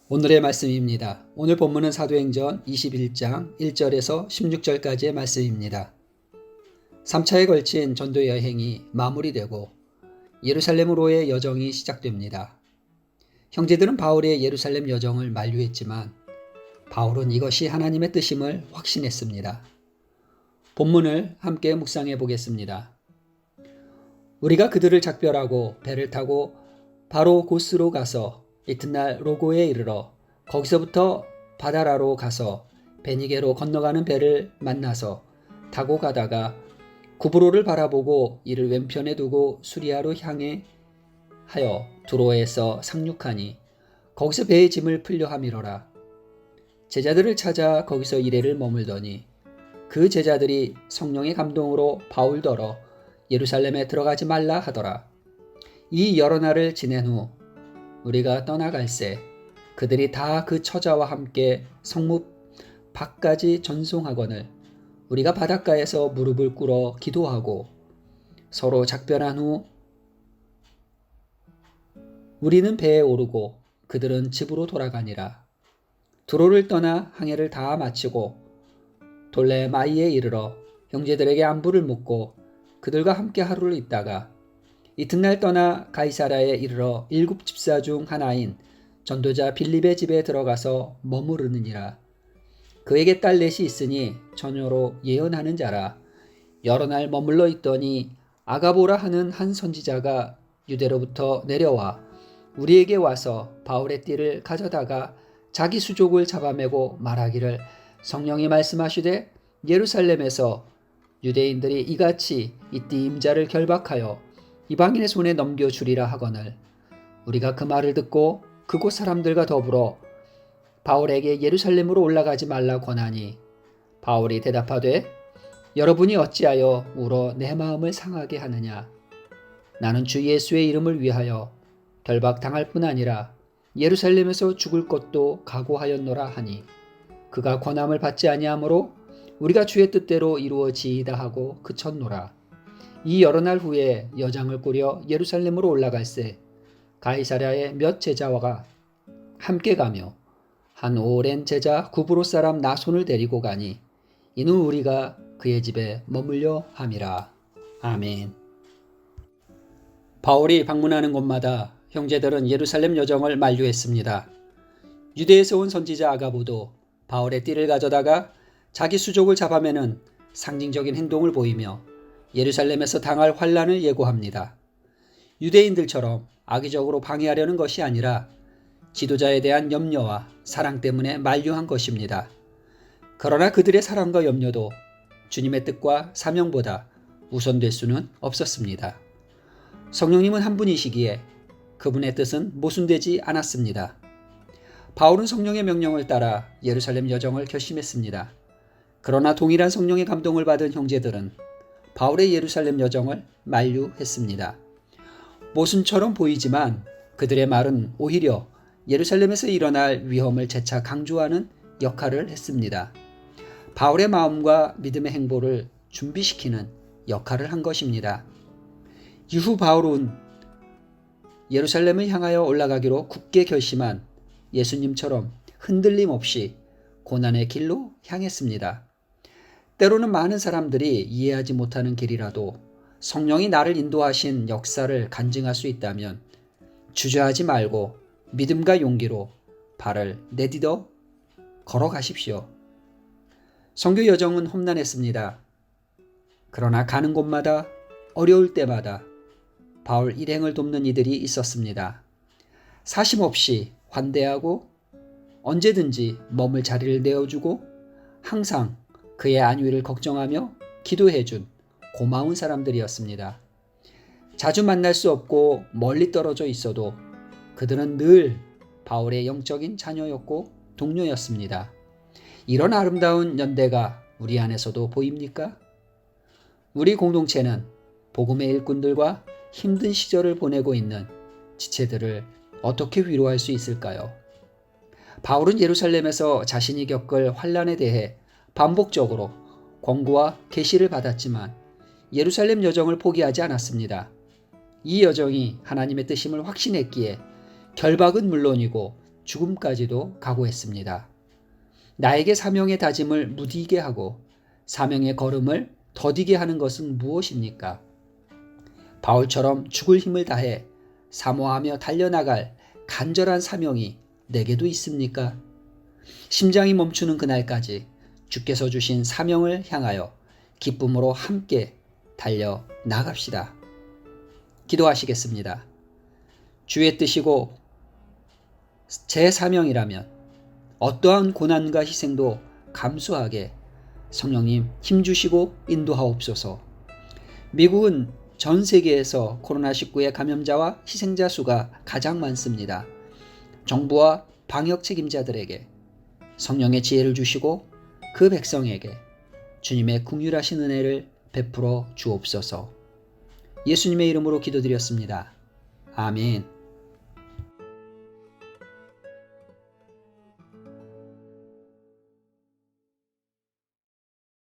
오늘의 말씀입니다. 오늘 본문은 사도행전 21장 1절에서 16절까지의 말씀입니다. 3차에 걸친 전도 여행이 마무리되고 예루살렘으로의 여정이 시작됩니다. 형제들은 바울의 예루살렘 여정을 만류했지만 바울은 이것이 하나님의 뜻임을 확신했습니다. 본문을 함께 묵상해 보겠습니다. 우리가 그들을 작별하고 배를 타고 바로 고스로 가서 이튿날 로고에 이르러 거기서부터 바다라로 가서 베니게로 건너가는 배를 만나서 타고 가다가 구브로를 바라보고 이를 왼편에 두고 수리아로 향해 하여 두로에서 상륙하니 거기서 배의 짐을 풀려 함이러라. 제자들을 찾아 거기서 이레를 머물더니 그 제자들이 성령의 감동으로 바울더러 예루살렘에 들어가지 말라 하더라. 이 여러 날을 지낸 후 우리가 떠나갈새 그들이 다 그 처자와 함께 성문 밖까지 전송하거늘 우리가 바닷가에서 무릎을 꿇어 기도하고 서로 작별한 후 우리는 배에 오르고 그들은 집으로 돌아가니라. 두로를 떠나 항해를 다 마치고 돌레마이에 이르러 형제들에게 안부를 묻고 그들과 함께 하루를 있다가 이튿날 떠나 가이사랴에 이르러 7 집사 중 하나인 전도자 빌립의 집에 들어가서 머무르느니라. 그에게 딸 넷이 있으니 처녀로 예언하는 자라. 여러 날 머물러 있더니 아가보라 하는 한 선지자가 유대로부터 내려와 우리에게 와서 바울의 띠를 가져다가 자기 수족을 잡아매고 말하기를 성령이 말씀하시되 예루살렘에서 유대인들이 이같이 이 띠 임자를 결박하여 이방인의 손에 넘겨주리라 하거늘 우리가 그 말을 듣고 그곳 사람들과 더불어 바울에게 예루살렘으로 올라가지 말라 권하니 바울이 대답하되 여러분이 어찌하여 울어 내 마음을 상하게 하느냐. 나는 주 예수의 이름을 위하여 결박당할 뿐 아니라 예루살렘에서 죽을 것도 각오하였노라 하니 그가 권함을 받지 아니하므로 우리가 주의 뜻대로 이루어지이다 하고 그쳤노라. 이 여러 날 후에 여장을 꾸려 예루살렘으로 올라갈새 가이사랴에 몇 제자와가 함께 가며 한 오랜 제자 구브로 사람 나손을 데리고 가니 이는 우리가 그의 집에 머물려 함이라. 아멘. 바울이 방문하는 곳마다 형제들은 예루살렘 여정을 만류했습니다. 유대에서 온 선지자 아가보도 바울의 띠를 가져다가 자기 수족을 잡아매는 상징적인 행동을 보이며 예루살렘에서 당할 환란을 예고합니다. 유대인들처럼 악의적으로 방해하려는 것이 아니라 지도자에 대한 염려와 사랑 때문에 만류한 것입니다. 그러나 그들의 사랑과 염려도 주님의 뜻과 사명보다 우선될 수는 없었습니다. 성령님은 한 분이시기에 그분의 뜻은 모순되지 않았습니다. 바울은 성령의 명령을 따라 예루살렘 여정을 결심했습니다. 그러나 동일한 성령의 감동을 받은 형제들은 바울의 예루살렘 여정을 만류했습니다. 모순처럼 보이지만 그들의 말은 오히려 예루살렘에서 일어날 위험을 재차 강조하는 역할을 했습니다. 바울의 마음과 믿음의 행보를 준비시키는 역할을 한 것입니다. 이후 바울은 예루살렘을 향하여 올라가기로 굳게 결심한 예수님처럼 흔들림 없이 고난의 길로 향했습니다. 때로는 많은 사람들이 이해하지 못하는 길이라도 성령이 나를 인도하신 역사를 간증할 수 있다면 주저하지 말고 믿음과 용기로 발을 내디뎌 걸어가십시오. 선교 여정은 험난했습니다. 그러나 가는 곳마다 어려울 때마다 바울 일행을 돕는 이들이 있었습니다. 사심없이 환대하고 언제든지 머물 자리를 내어주고 항상 그의 안위를 걱정하며 기도해준 고마운 사람들이었습니다. 자주 만날 수 없고 멀리 떨어져 있어도 그들은 늘 바울의 영적인 자녀였고 동료였습니다. 이런 아름다운 연대가 우리 안에서도 보입니까? 우리 공동체는 복음의 일꾼들과 힘든 시절을 보내고 있는 지체들을 어떻게 위로할 수 있을까요? 바울은 예루살렘에서 자신이 겪을 환란에 대해 반복적으로 권고와 계시를 받았지만 예루살렘 여정을 포기하지 않았습니다. 이 여정이 하나님의 뜻임을 확신했기에 결박은 물론이고 죽음까지도 각오했습니다. 나에게 사명의 다짐을 무디게 하고 사명의 걸음을 더디게 하는 것은 무엇입니까? 바울처럼 죽을 힘을 다해 사모하며 달려나갈 간절한 사명이 내게도 있습니까? 심장이 멈추는 그날까지 주께서 주신 사명을 향하여 기쁨으로 함께 달려 나갑시다. 기도하시겠습니다. 주의 뜻이고 제 사명이라면 어떠한 고난과 희생도 감수하게 성령님 힘주시고 인도하옵소서. 미국은 전 세계에서 코로나19의 감염자와 희생자 수가 가장 많습니다. 정부와 방역 책임자들에게 성령의 지혜를 주시고 그 백성에게 주님의 긍휼하신 은혜를 베풀어 주옵소서. 예수님의 이름으로 기도드렸습니다. 아멘.